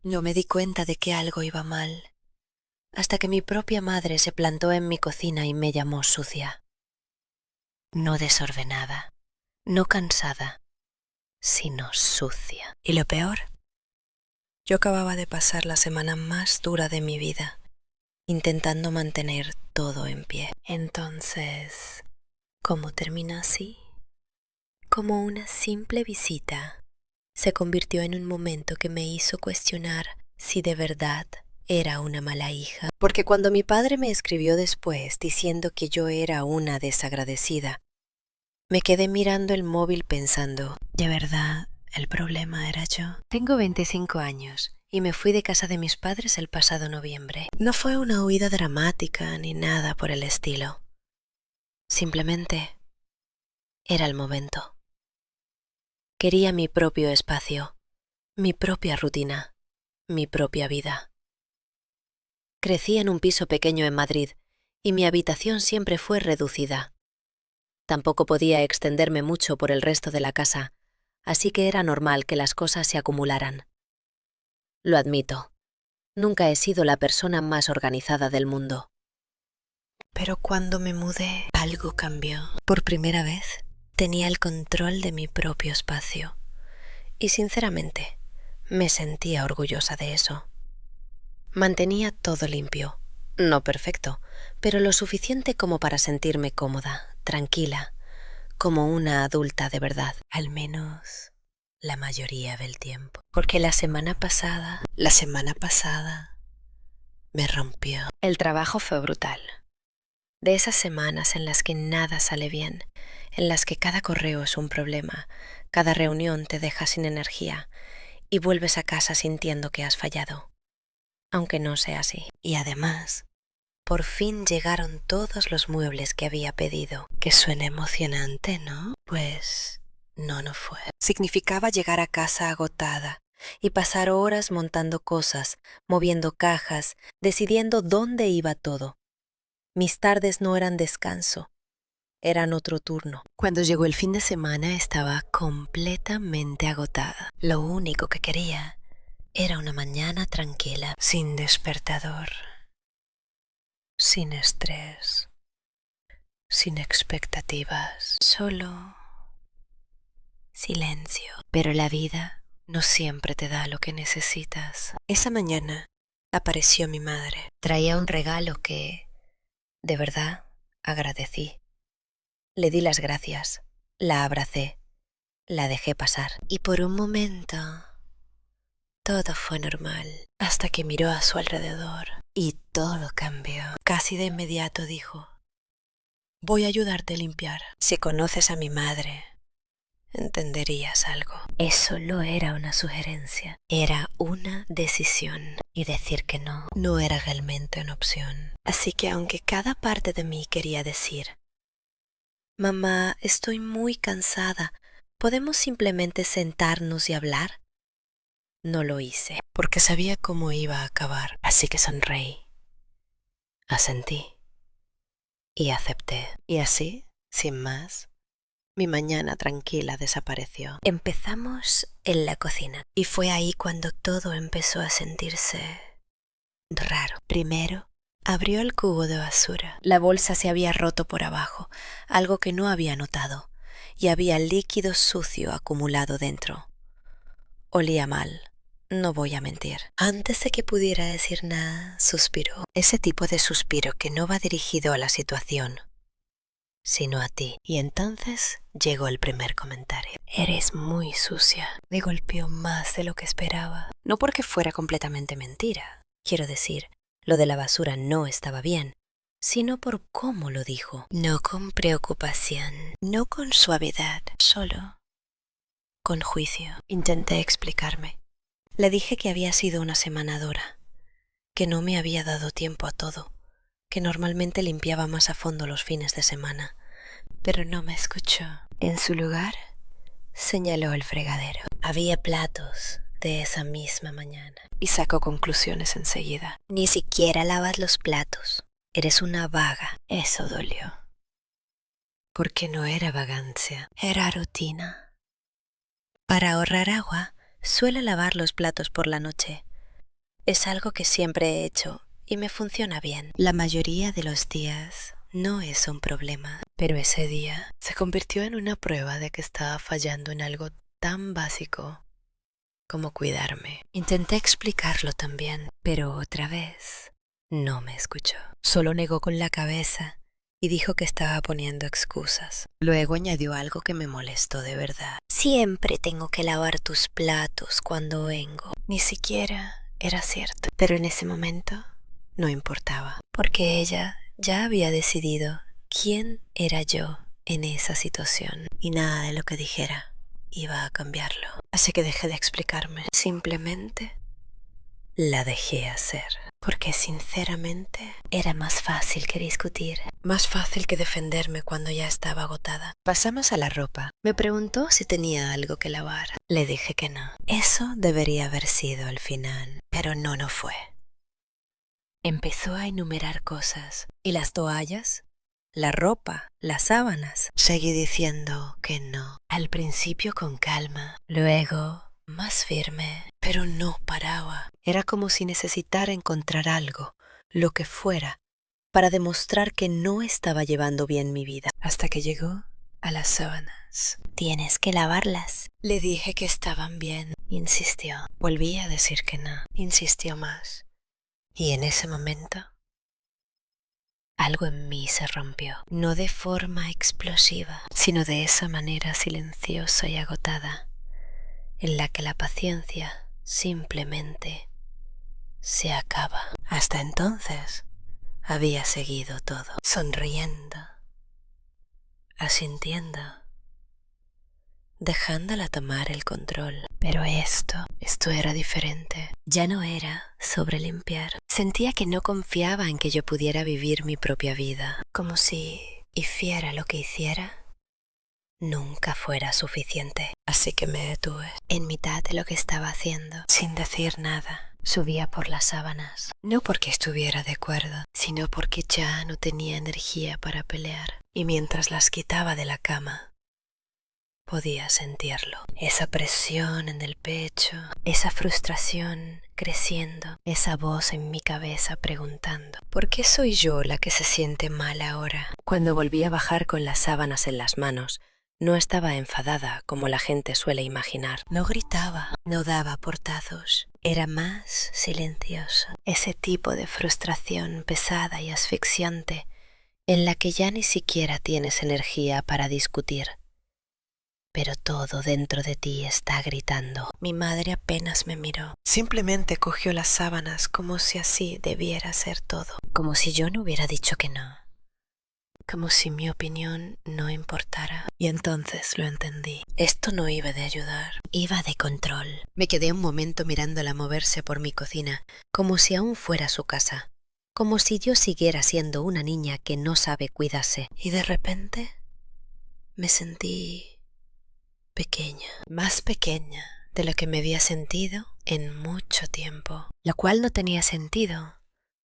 No me di cuenta de que algo iba mal, hasta que mi propia madre se plantó en mi cocina y me llamó sucia. No desordenada, no cansada, sino sucia. Y lo peor, yo acababa de pasar la semana más dura de mi vida, intentando mantener todo en pie. Entonces, ¿cómo termina así? Como una simple visita, se convirtió en un momento que me hizo cuestionar si de verdad era una mala hija. Porque cuando mi padre me escribió después diciendo que yo era una desagradecida, me quedé mirando el móvil pensando, ¿de verdad el problema era yo? Tengo 25 años y me fui de casa de mis padres el pasado noviembre. No fue una huida dramática ni nada por el estilo. Simplemente era el momento. Quería mi propio espacio, mi propia rutina, mi propia vida. Crecí en un piso pequeño en Madrid y mi habitación siempre fue reducida. Tampoco podía extenderme mucho por el resto de la casa, así que era normal que las cosas se acumularan. Lo admito, nunca he sido la persona más organizada del mundo. Pero cuando me mudé, algo cambió. Por primera vez, tenía el control de mi propio espacio. Y sinceramente, me sentía orgullosa de eso. Mantenía todo limpio, no perfecto, pero lo suficiente como para sentirme cómoda, tranquila, como una adulta de verdad, al menos la mayoría del tiempo. Porque la semana pasada, me rompió. El trabajo fue brutal. De esas semanas en las que nada sale bien, en las que cada correo es un problema, cada reunión te deja sin energía y vuelves a casa sintiendo que has fallado. Aunque no sea así. Y además, por fin llegaron todos los muebles que había pedido. Que suena emocionante, ¿no? Pues no fue. Significaba llegar a casa agotada y pasar horas montando cosas, moviendo cajas, decidiendo dónde iba todo. Mis tardes no eran descanso, eran otro turno. Cuando llegó el fin de semana estaba completamente agotada. Lo único que quería era una mañana tranquila, sin despertador, sin estrés, sin expectativas, solo silencio. Pero la vida no siempre te da lo que necesitas. Esa mañana apareció mi madre. Traía un regalo que, de verdad, agradecí. Le di las gracias, la abracé, la dejé pasar. Y por un momento todo fue normal, hasta que miró a su alrededor y todo cambió. Casi de inmediato dijo, voy a ayudarte a limpiar. Si conoces a mi madre, entenderías algo. Eso no era una sugerencia, era una decisión. Y decir que no era realmente una opción. Así que aunque cada parte de mí quería decir, mamá, estoy muy cansada, ¿podemos simplemente sentarnos y hablar? No lo hice, porque sabía cómo iba a acabar, así que sonreí, asentí y acepté. Y así, sin más, mi mañana tranquila desapareció. Empezamos en la cocina, y fue ahí cuando todo empezó a sentirse raro. Primero, abrió el cubo de basura. La bolsa se había roto por abajo, algo que no había notado, y había líquido sucio acumulado dentro. Olía mal. No voy a mentir. Antes de que pudiera decir nada, suspiró. Ese tipo de suspiro que no va dirigido a la situación, sino a ti. Y entonces llegó el primer comentario. Eres muy sucia. Me golpeó más de lo que esperaba. No porque fuera completamente mentira. Quiero decir, lo de la basura no estaba bien, sino por cómo lo dijo. No con preocupación, no con suavidad, solo con juicio. Intenté explicarme. Le dije que había sido una semana dura, que no me había dado tiempo a todo, que normalmente limpiaba más a fondo los fines de semana, pero no me escuchó. En su lugar, señaló el fregadero. Había platos de esa misma mañana y sacó conclusiones enseguida. Ni siquiera lavas los platos. Eres una vaga. Eso dolió. Porque no era vagancia, era rutina. Para ahorrar agua, suele lavar los platos por la noche, Es algo que siempre he hecho y me funciona bien. La mayoría de los días no es un problema, pero ese día se convirtió en una prueba de que estaba fallando en algo tan básico como cuidarme. Intenté explicarlo también, pero otra vez no me escuchó. Solo negó con la cabeza y dijo que estaba poniendo excusas. Luego añadió algo que me molestó de verdad. Siempre tengo que lavar tus platos cuando vengo. Ni siquiera era cierto. Pero en ese momento no importaba, porque ella ya había decidido quién era yo en esa situación y nada de lo que dijera iba a cambiarlo. Así que dejé de explicarme. Simplemente la dejé hacer. Porque sinceramente era más fácil que discutir. Más fácil que defenderme cuando ya estaba agotada. Pasamos a la ropa. Me preguntó si tenía algo que lavar. Le dije que no. Eso debería haber sido el final. Pero no fue. Empezó a enumerar cosas. ¿Y las toallas? La ropa, las sábanas. Seguí diciendo que no. Al principio con calma. Luego más firme. Pero no paraba. Era como si necesitara encontrar algo, lo que fuera, para demostrar que no estaba llevando bien mi vida. Hasta que llegó a las sábanas. Tienes que lavarlas. Le dije que estaban bien. Insistió. Volví a decir que no. Insistió más. Y en ese momento algo en mí se rompió. No de forma explosiva, sino de esa manera silenciosa y agotada, en la que la paciencia simplemente se acaba. Hasta entonces había seguido todo, sonriendo, asintiendo, dejándola tomar el control. Pero esto era diferente. Ya no era sobre limpiar. Sentía que no confiaba en que yo pudiera vivir mi propia vida, como si hiciera lo que hiciera nunca fuera suficiente. Así que me detuve en mitad de lo que estaba haciendo, sin decir nada. Subía por las sábanas, no porque estuviera de acuerdo, sino porque ya no tenía energía para pelear. Y mientras las quitaba de la cama, podía sentirlo. Esa presión en el pecho, esa frustración creciendo, esa voz en mi cabeza preguntando: ¿por qué soy yo la que se siente mal ahora? Cuando volví a bajar con las sábanas en las manos, no estaba enfadada como la gente suele imaginar. No gritaba, no daba portazos. Era más silencioso. Ese tipo de frustración pesada y asfixiante en la que ya ni siquiera tienes energía para discutir. Pero todo dentro de ti está gritando. Mi madre apenas me miró. Simplemente cogió las sábanas como si así debiera ser todo. Como si yo no hubiera dicho que no. Como si mi opinión no importara. Y entonces lo entendí. Esto no iba de ayudar. Iba de control. Me quedé un momento mirándola moverse por mi cocina, como si aún fuera su casa. Como si yo siguiera siendo una niña que no sabe cuidarse. Y de repente me sentí pequeña, más pequeña de lo que me había sentido en mucho tiempo, lo cual no tenía sentido,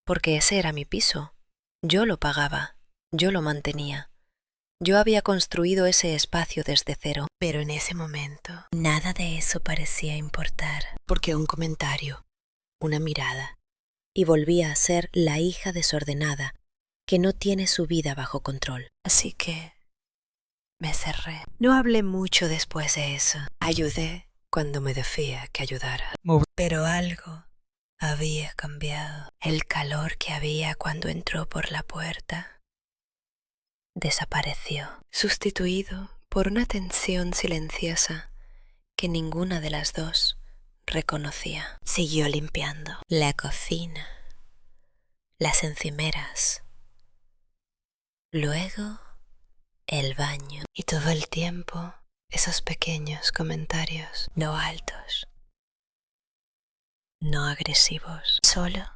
porque ese era mi piso. Yo lo pagaba, yo lo mantenía. Yo había construido ese espacio desde cero, pero en ese momento nada de eso parecía importar, porque un comentario, una mirada, y volvía a ser la hija desordenada que no tiene su vida bajo control. Así que me cerré. No hablé mucho después de eso. Ayudé cuando me decía que ayudara. Pero algo había cambiado. El calor que había cuando entró por la puerta desapareció, sustituido por una tensión silenciosa que ninguna de las dos reconocía. Siguió limpiando la cocina, las encimeras, luego el baño, y todo el tiempo esos pequeños comentarios, no altos, no agresivos, solo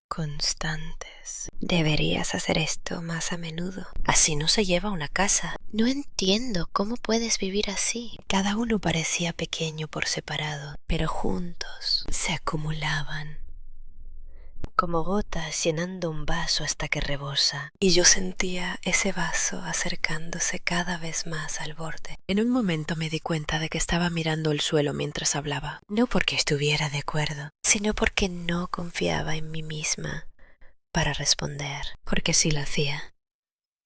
constantes. Deberías hacer esto más a menudo. Así no se lleva una casa. No entiendo cómo puedes vivir así. Cada uno parecía pequeño por separado, pero juntos se acumulaban como gotas llenando un vaso hasta que rebosa, y yo sentía ese vaso acercándose cada vez más al borde. En un momento me di cuenta de que estaba mirando el suelo mientras hablaba, no porque estuviera de acuerdo, sino porque no confiaba en mí misma para responder, porque si lo hacía,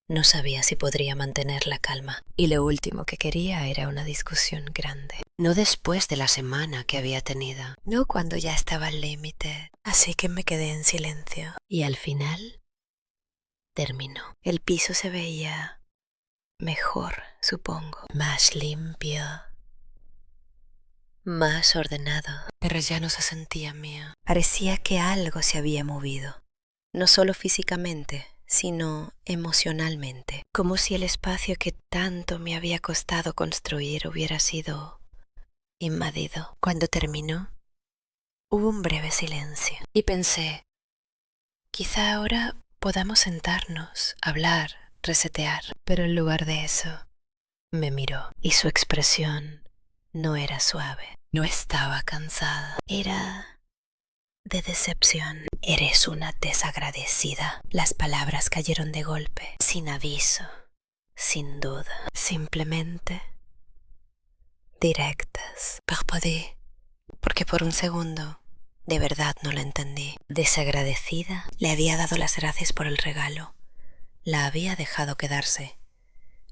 no sabía si podría mantener la calma, y lo último que quería era una discusión grande. No después de la semana que había tenido, no cuando ya estaba al límite, así que me quedé en silencio. Y al final terminó. El piso se veía mejor, supongo, más limpio, más ordenado, pero ya no se sentía mío. Parecía que algo se había movido, no solo físicamente, sino emocionalmente, como si el espacio que tanto me había costado construir hubiera sido invadido. Cuando terminó, hubo un breve silencio y pensé, quizá ahora podamos sentarnos, hablar, resetear, pero en lugar de eso, me miró y su expresión no era suave, no estaba cansada, era de decepción. Eres una desagradecida. Las palabras cayeron de golpe, sin aviso, sin duda, simplemente directas. Parpadeé, porque por un segundo de verdad no lo entendí. Desagradecida, le había dado las gracias por el regalo. La había dejado quedarse.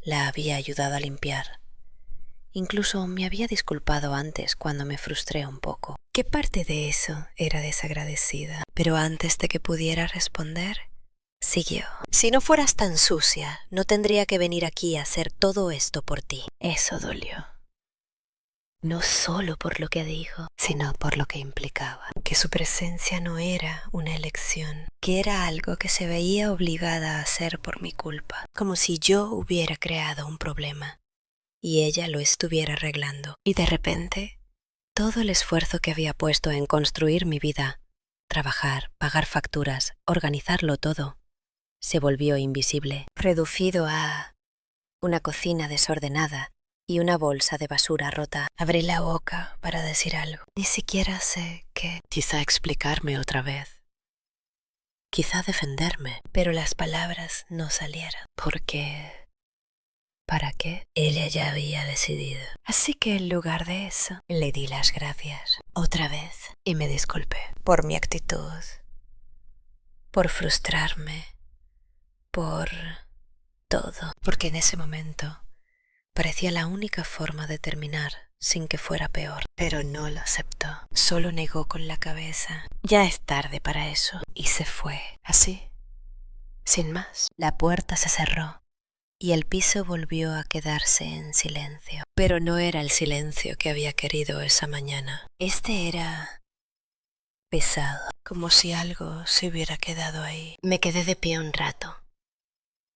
La había ayudado a limpiar. Incluso me había disculpado antes cuando me frustré un poco. ¿Qué parte de eso era desagradecida? Pero antes de que pudiera responder, siguió. Si no fueras tan sucia, no tendría que venir aquí a hacer todo esto por ti. Eso dolió. No solo por lo que dijo, sino por lo que implicaba. Que su presencia no era una elección, que era algo que se veía obligada a hacer por mi culpa, como si yo hubiera creado un problema y ella lo estuviera arreglando. Y de repente, todo el esfuerzo que había puesto en construir mi vida, trabajar, pagar facturas, organizarlo todo, se volvió invisible, reducido a una cocina desordenada y una bolsa de basura rota. Abrí la boca para decir algo. Ni siquiera sé qué. Quizá explicarme otra vez. Quizá defenderme. Pero las palabras no salieron. Porque ¿para qué? Ella ya había decidido. Así que en lugar de eso, le di las gracias otra vez y me disculpé por mi actitud, por frustrarme, por todo. Porque en ese momento parecía la única forma de terminar sin que fuera peor. Pero no lo aceptó. Solo negó con la cabeza. Ya es tarde para eso. Y se fue. Así, sin más. La puerta se cerró y el piso volvió a quedarse en silencio. Pero no era el silencio que había querido esa mañana. Este era pesado, como si algo se hubiera quedado ahí. Me quedé de pie un rato,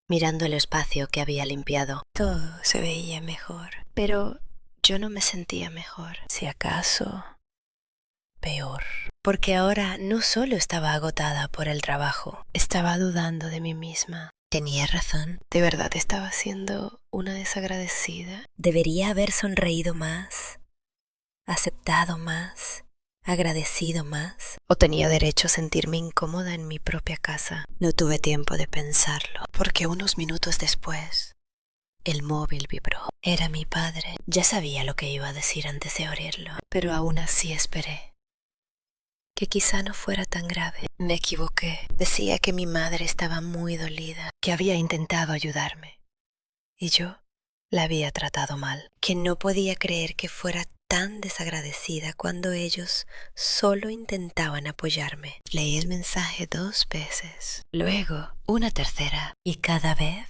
mirando el espacio que había limpiado. Todo se veía mejor, pero yo no me sentía mejor. Si acaso, peor. Porque ahora no solo estaba agotada por el trabajo, estaba dudando de mí misma. Tenía razón. ¿De verdad estaba siendo una desagradecida? ¿Debería haber sonreído más, aceptado más, agradecido más? ¿O tenía derecho a sentirme incómoda en mi propia casa? No tuve tiempo de pensarlo, porque unos minutos después, el móvil vibró. Era mi padre. Ya sabía lo que iba a decir antes de oírlo, pero aún así esperé. Que quizá no fuera tan grave. Me equivoqué. Decía que mi madre estaba muy dolida, que había intentado ayudarme, y yo la había tratado mal, que no podía creer que fuera tan desagradecida cuando ellos solo intentaban apoyarme. Leí el mensaje 2 veces, luego una tercera, y cada vez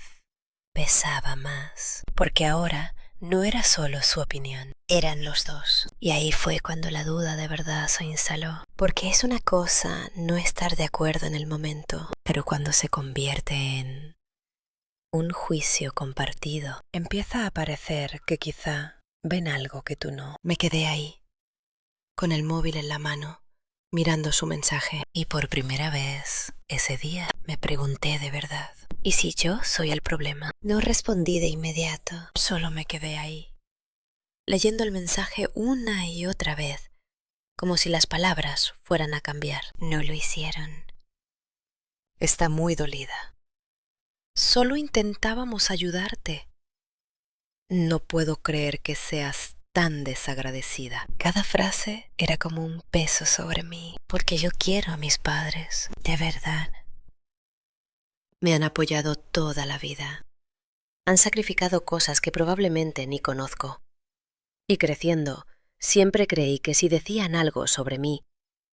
pesaba más, porque ahora no era solo su opinión, eran los dos. Y ahí fue cuando la duda de verdad se instaló. Porque es una cosa no estar de acuerdo en el momento, pero cuando se convierte en un juicio compartido, empieza a parecer que quizá ven algo que tú no. Me quedé ahí, con el móvil en la mano, mirando su mensaje. Y por primera vez ese día me pregunté de verdad, ¿y si yo soy el problema? No respondí de inmediato, solo me quedé ahí, leyendo el mensaje una y otra vez, como si las palabras fueran a cambiar. No lo hicieron. Está muy dolida. Solo intentábamos ayudarte. No puedo creer que seas tan desagradecida. Cada frase era como un peso sobre mí, porque yo quiero a mis padres, de verdad. Me han apoyado toda la vida. Han sacrificado cosas que probablemente ni conozco. Y creciendo, siempre creí que si decían algo sobre mí,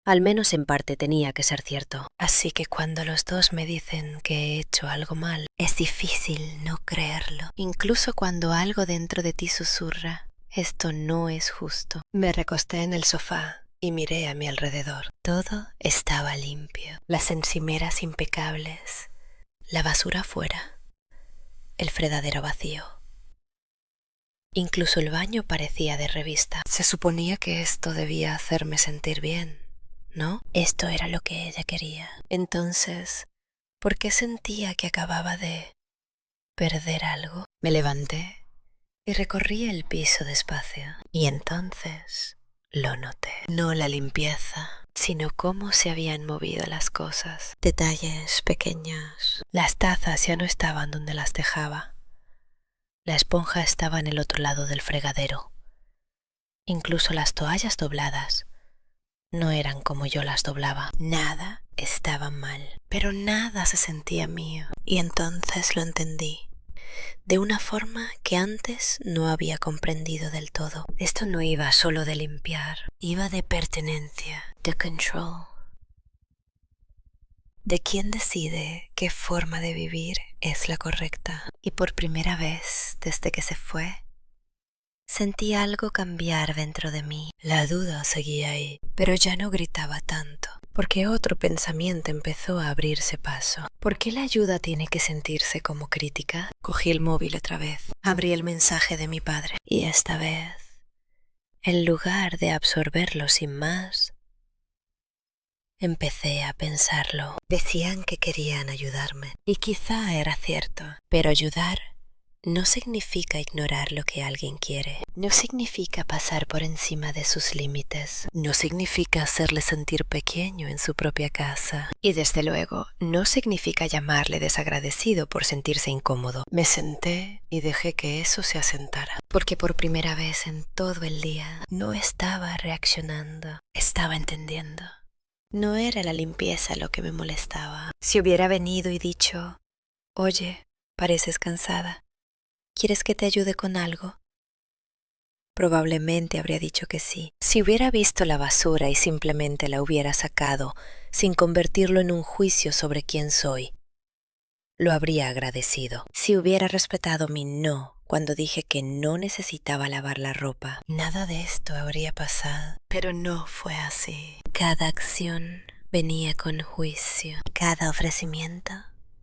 al menos en parte tenía que ser cierto. Así que cuando los dos me dicen que he hecho algo mal, es difícil no creerlo. Incluso cuando algo dentro de ti susurra, esto no es justo. Me recosté en el sofá y miré a mi alrededor. Todo estaba limpio. Las encimeras impecables, la basura fuera, el fregadero vacío. Incluso el baño parecía de revista. Se suponía que esto debía hacerme sentir bien, ¿no? Esto era lo que ella quería. Entonces, ¿por qué sentía que acababa de perder algo? Me levanté y recorrí el piso despacio. Y entonces lo noté. No la limpieza, sino cómo se habían movido las cosas. Detalles pequeños. Las tazas ya no estaban donde las dejaba. La esponja estaba en el otro lado del fregadero. Incluso las toallas dobladas no eran como yo las doblaba. Nada estaba mal, pero nada se sentía mío. Y entonces lo entendí, de una forma que antes no había comprendido del todo. Esto no iba solo de limpiar, iba de pertenencia, de control. De quién decide qué forma de vivir es la correcta. Y por primera vez desde que se fue, sentí algo cambiar dentro de mí. La duda seguía ahí, pero ya no gritaba tanto, porque otro pensamiento empezó a abrirse paso. ¿Por qué la ayuda tiene que sentirse como crítica? Cogí el móvil otra vez, abrí el mensaje de mi padre, y esta vez, en lugar de absorberlo sin más, empecé a pensarlo. Decían que querían ayudarme, y quizá era cierto, pero ayudar no significa ignorar lo que alguien quiere. No significa pasar por encima de sus límites. No significa hacerle sentir pequeño en su propia casa. Y desde luego, no significa llamarle desagradecido por sentirse incómodo. Me senté y dejé que eso se asentara. Porque por primera vez en todo el día no estaba reaccionando, estaba entendiendo. No era la limpieza lo que me molestaba. Si hubiera venido y dicho, oye, pareces cansada, ¿quieres que te ayude con algo? Probablemente habría dicho que sí. Si hubiera visto la basura y simplemente la hubiera sacado, sin convertirlo en un juicio sobre quién soy, lo habría agradecido. Si hubiera respetado mi no cuando dije que no necesitaba lavar la ropa, nada de esto habría pasado. Pero no fue así. Cada acción venía con juicio, cada ofrecimiento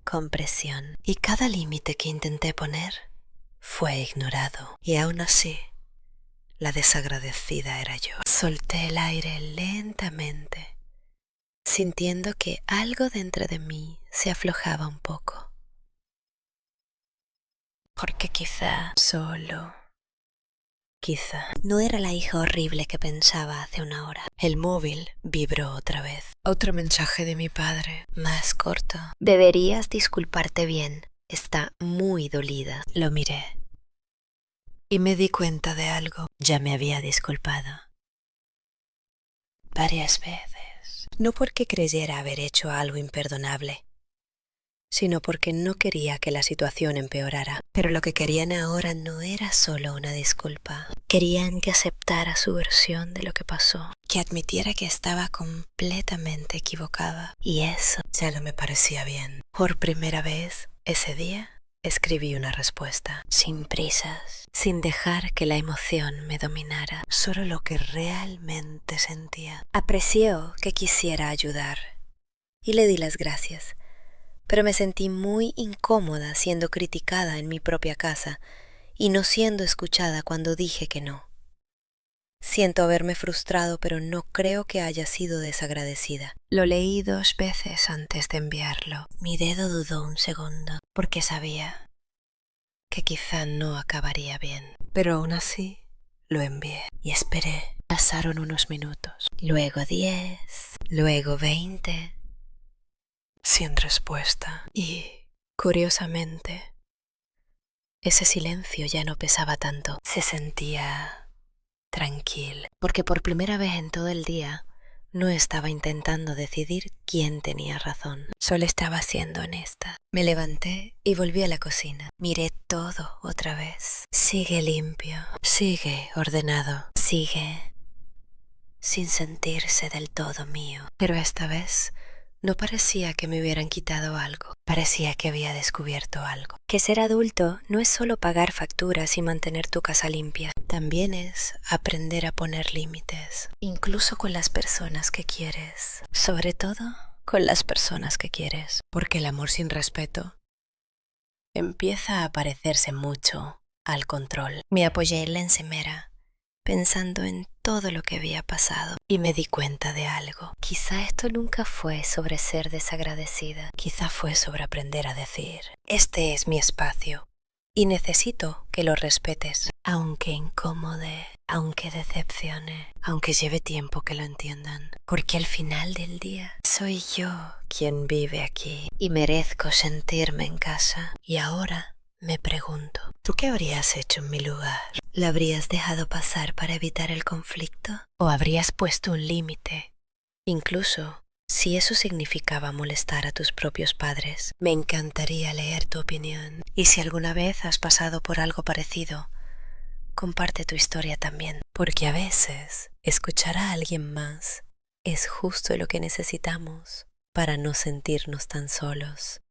con presión, y cada límite que intenté poner fue ignorado. Y aún así, la desagradecida era yo. Solté el aire lentamente, sintiendo que algo dentro de mí se aflojaba un poco. Porque quizá, quizá, no era la hija horrible que pensaba hace una hora. El móvil vibró otra vez. Otro mensaje de mi padre, más corto. Deberías disculparte bien. Está muy dolida. Lo miré. Y me di cuenta de algo. Ya me había disculpado varias veces. No porque creyera haber hecho algo imperdonable, sino porque no quería que la situación empeorara. Pero lo que querían ahora no era solo una disculpa. Querían que aceptara su versión de lo que pasó, que admitiera que estaba completamente equivocada. Y eso ya no me parecía bien. Por primera vez, ese día, escribí una respuesta, sin prisas, sin dejar que la emoción me dominara, solo lo que realmente sentía. Apreció que quisiera ayudar y le di las gracias. Pero me sentí muy incómoda siendo criticada en mi propia casa y no siendo escuchada cuando dije que no. Siento haberme frustrado, pero no creo que haya sido desagradecida. Lo leí 2 veces antes de enviarlo. Mi dedo dudó un segundo, porque sabía que quizá no acabaría bien. Pero aún así, lo envié y esperé. Pasaron unos minutos, luego 10, luego 20... sin respuesta. Y, curiosamente, ese silencio ya no pesaba tanto. Se sentía tranquila, porque por primera vez en todo el día no estaba intentando decidir quién tenía razón, solo estaba siendo honesta. Me levanté y volví a la cocina. Miré todo otra vez. Sigue limpio, sigue ordenado, sigue sin sentirse del todo mío. Pero esta vez no parecía que me hubieran quitado algo, parecía que había descubierto algo. Que ser adulto no es solo pagar facturas y mantener tu casa limpia, también es aprender a poner límites, incluso con las personas que quieres, sobre todo con las personas que quieres, porque el amor sin respeto empieza a parecerse mucho al control. Me apoyé en la encimera, pensando en todo lo que había pasado, y me di cuenta de algo. Quizá esto nunca fue sobre ser desagradecida, quizá fue sobre aprender a decir: este es mi espacio y necesito que lo respetes, aunque incómode, aunque decepcione, aunque lleve tiempo que lo entiendan, porque al final del día soy yo quien vive aquí y merezco sentirme en casa. Y ahora me pregunto, ¿tú qué habrías hecho en mi lugar? ¿La habrías dejado pasar para evitar el conflicto? ¿O habrías puesto un límite? Incluso si eso significaba molestar a tus propios padres. Me encantaría leer tu opinión. Y si alguna vez has pasado por algo parecido, comparte tu historia también. Porque a veces escuchar a alguien más es justo lo que necesitamos para no sentirnos tan solos.